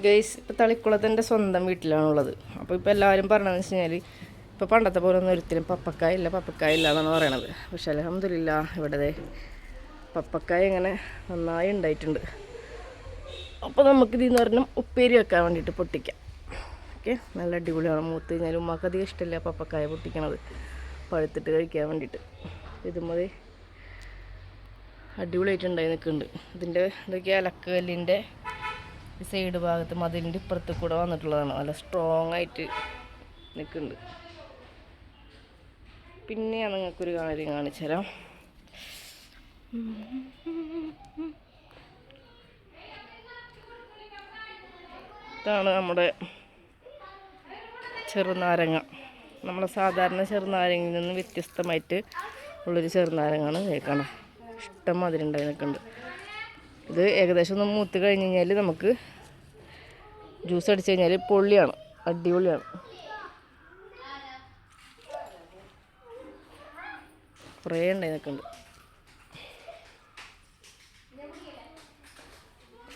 Guys ഇപ്പോൾ തളിക്കുളത്തിൻ്റെ സ്വന്തം വീട്ടിലാണുള്ളത്. അപ്പോൾ ഇപ്പോൾ എല്ലാവരും പറയണതെന്ന് വെച്ച് കഴിഞ്ഞാൽ ഇപ്പോൾ പണ്ടത്തെ പോലെ ഒന്നും ഒരിക്കലും പപ്പക്കായ ഇല്ല എന്നാണ് പറയണത്. പക്ഷെ അൽഹംദുലില്ലാഹ് ഇവിടെ പപ്പക്കായ ഇങ്ങനെ നന്നായി ഉണ്ടായിട്ടുണ്ട്. അപ്പോൾ നമുക്കിത് എന്ന് പറഞ്ഞാൽ ഉപ്പേരി വെക്കാൻ വേണ്ടിയിട്ട് പൊട്ടിക്കാം. ഓക്കെ, നല്ല അടിപൊളിയാണ്. മൂത്ത് കഴിഞ്ഞാൽ ഉമ്മാക്ക് അധികം ഇഷ്ടമില്ല പപ്പക്കായ പൊട്ടിക്കണത്, പഴുത്തിട്ട് കഴിക്കാൻ വേണ്ടിയിട്ട്. ഇതുമതി അടിപൊളിയായിട്ടുണ്ടായി നിൽക്കുന്നുണ്ട്. ഇതിൻ്റെ ഇതൊക്കെ അലക്കല്ലിൻ്റെ സൈഡ് ഭാഗത്ത് മതിലിൻ്റെ ഇപ്പുറത്ത് കൂടെ വന്നിട്ടുള്ളതാണ്. നല്ല സ്ട്രോങ് ആയിട്ട് നിൽക്കുന്നുണ്ട്. പിന്നെ ഞാൻ നിങ്ങൾക്കൊരു കാര്യം കാണിച്ചു തരാം. ഇതാണ് നമ്മുടെ ചെറുനാരങ്ങ. നമ്മളെ സാധാരണ ചെറുനാരങ്ങയിൽ നിന്ന് വ്യത്യസ്തമായിട്ട് ഉള്ളൊരു ചെറുനാരങ്ങയാണ് കേൾക്കണം. ഇഷ്ടം മാതിരി ഉണ്ടായി നിൽക്കുന്നുണ്ട്. ഇത് ഏകദേശം ഒന്ന് മൂത്ത് കഴിഞ്ഞ് കഴിഞ്ഞാൽ നമുക്ക് ജ്യൂസ് അടിച്ച് കഴിഞ്ഞാൽ പൊള്ളിയാണ്, അടിപൊളിയാണ്. കുറേ ഉണ്ടായി നിൽക്കുന്നുണ്ട്.